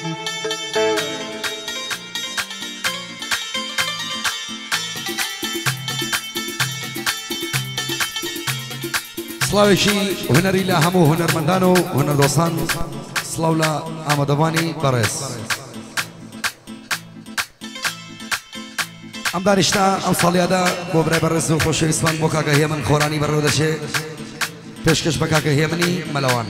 سڵاوێکی هونەری لە هەموو هونەرمەندان و هونەردۆستان سڵاو لە ئامادەبانی بەڕێز ئەم دانیشتە ئەم ساڵیادا بۆ برای بەڕێز و خۆشەویستمان بۆ کاکە هێمن خۆرانی بەڕێوە دەچێ پێشکەش بە کاکە هێمنی مەلەوان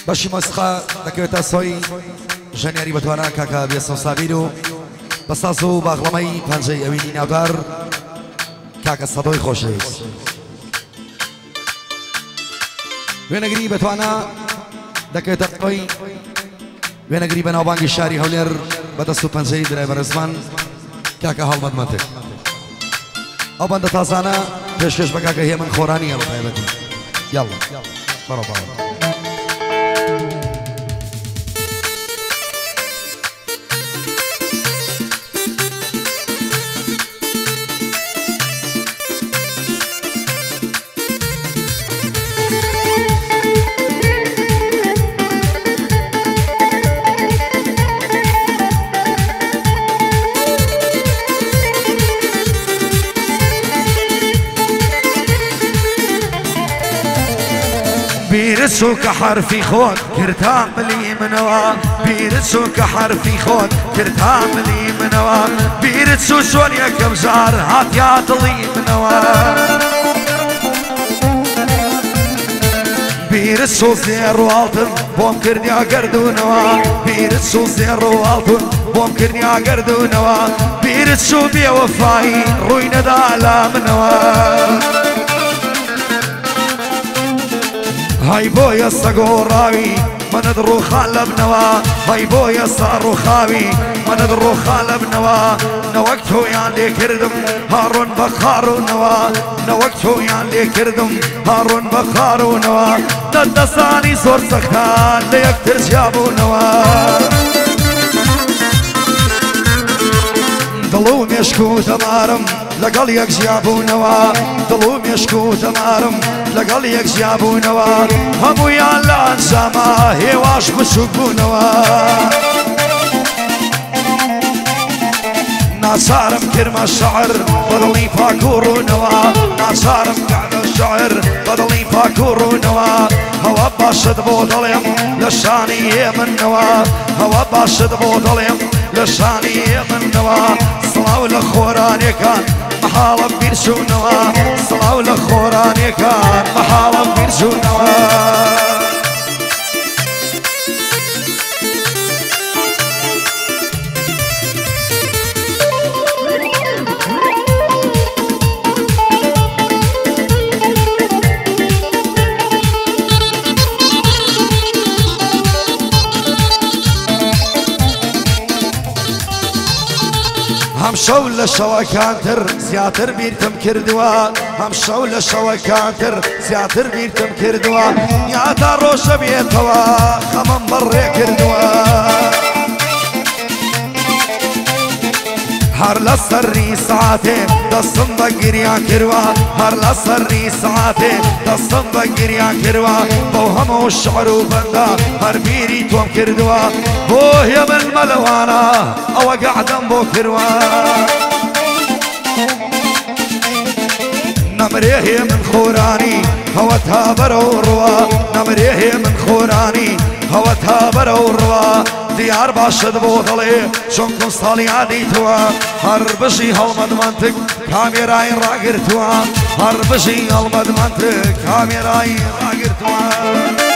بەشی مۆسیقا دەکەوێتە سۆی ژەنیاری بەتوانە کاکە بێسە سابیر و بەساز و باغڵەمەی پەنجەی ئەوینی ناودار کاکە سەدۆی خۆشەویست وێنەگری بەتوانە دەکەوێتە سۆی وێنەگری بەناوبانگی شاری هەولێر بەدەست و پەنجەی درای بەڕێزمان کاکە هەڵمەت مەتێک ئەو بەندە تازانە پێشکەش بە کاکە هێمن خۆرانی هەڵ تایبەتی یاڵڵا بەڕۆ باوە بيرسو كحرفي خود كرتام لي منوا بيرسو كحرفي خود كرتام لي منوا بيرسو سوريا كمزار هاتيات لي منوا بيرسو زير والتن بوم كرنيا قردونوا بيرسو زير والتن بوم كرنيا قردونوا بيرسو بيوفاي روينا دالا منوا هاي بويا الصقوراوي ما ندرو خالب نوا هاي بويا صارو خاوي ما ندرو خالب نوا نوقتو يعني كردم هارون بخارو نوا نوقتو يعني كردم هارون بخارو نوا تدساني صور سختان ليكتر جابو نوا دلو مشكو تمارم لقل يك جابونوا دلو مشكو تمارم لقل يك جابونوا همو يالان سما هواش بسكونوا ناصارم كرم الشعر بدلي فاكورونوا ناصارم قعد الشعر بدلي فاكورونوا هوا باشد بوطليم لشاني يمنوا هوا باشد بوطليم لشاني يمنوا صلاو لخوراني كان محالم بيرسونوا صلاو لخوراني كان محالم بيرسونوا هم شول شوكانتر زياتر بيرتم كردوا هم شول شوكانتر زياتر بيرتم كردوا يا داروش بيتوا خمم بري كردوا هر لسري ساعتي دستم بگريا كروا هر لسري ساعتي دستم بگريا كروا بو همو الشعر وبندا هر بيري توم كردوا بو يا من ملوانا او قعدم بو كروا نمريه من خوراني هو تابرو روا نمريه من خوراني هو تابرو روا ديار باشد بوطلي شنكم صالي عادي توا هربشي هالمد منطق كاميراي راقر توا هربشي هالمد منطق كاميراي راقر توا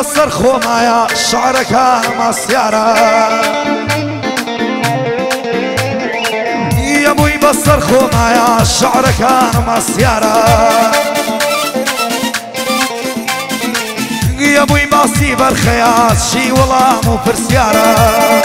بصر خومايا شعرك ما سيارة يا ابوي بصر خومايا شعرك ما سيارة يا ابوي باسي بالخياط شي والله مو فرسيارة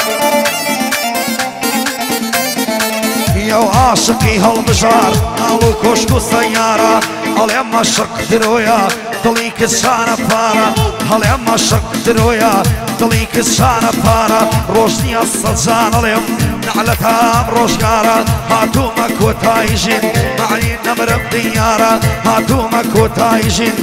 عاشقی هەڵبژار ناڵ و کۆشک و سەیارە هەڵێ مەشق درۆیە دڵی کچانە پارە هەڵێ مەشق درۆیە دڵی کچانە پارە ڕۆژ نییە سەجان ئەڵێم نعلەتام ڕۆژگارە هاتوومە کۆتایی ژین معنی نەمرم دیارە هاتوومە کۆتایی ژین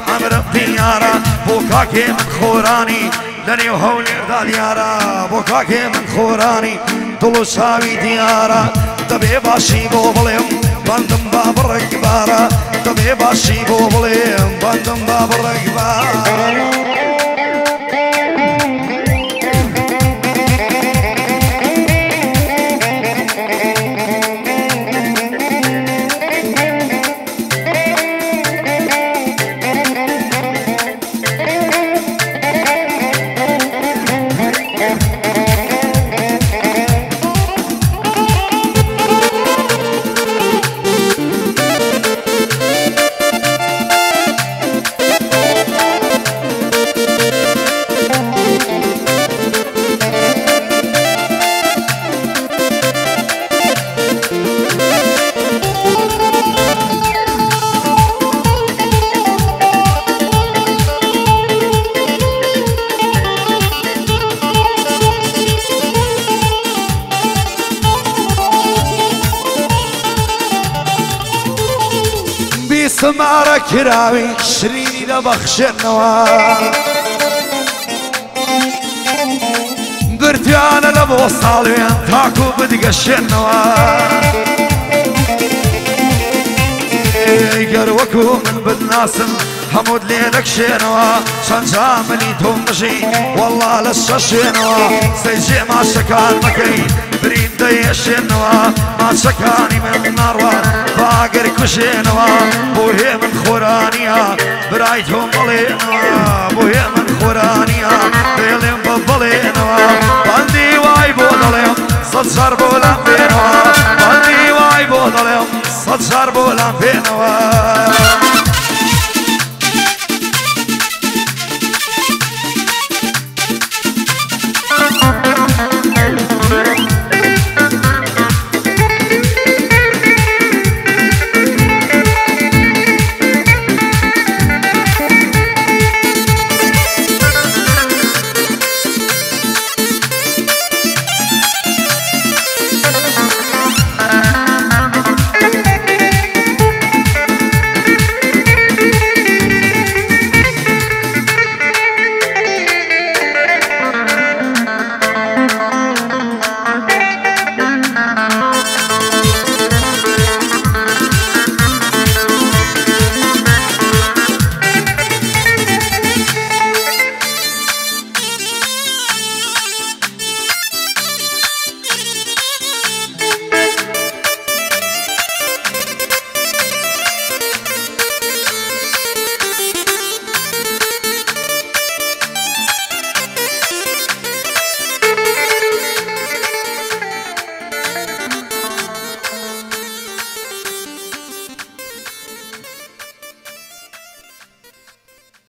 ئەمرم دیارە بۆ کاکێ من خۆرانی لەنێو هەولێردا دیارە بۆ کاکێ من خۆرانی دڵ و چاوی دیارە دەبێ باشی بۆ بڵێم بەندم با بڕێکبارە دەبێ باشی بۆ بڵێم بەندم با بڕێکبارە سمارە کراوی شرینی دەبەخشێنەوە گرتیانە لە بۆ ساڵوێن تاکو بدگەشێنەوە گەر وەکو من بدناسم هەمووت لێ دەکشێنەوە چەند جاملی تۆ مژی وەڵا لە شەشێنەوە سەیجێ ماشەکان مەکەین برین دەیەشێنەوە ماچەکانی من ناڕوە باگەر کوژێنەوە بۆ هێ من خۆرانیە برای تۆم بڵێنەوە بۆ هێ من خۆرانیە بێڵێم بە بڵێنەوە بەندی وای بۆ دەڵێم سەد جار بۆ لام بێنەوە بەندی وای بۆ دەڵێم سەد جار بۆ لام بێنەوە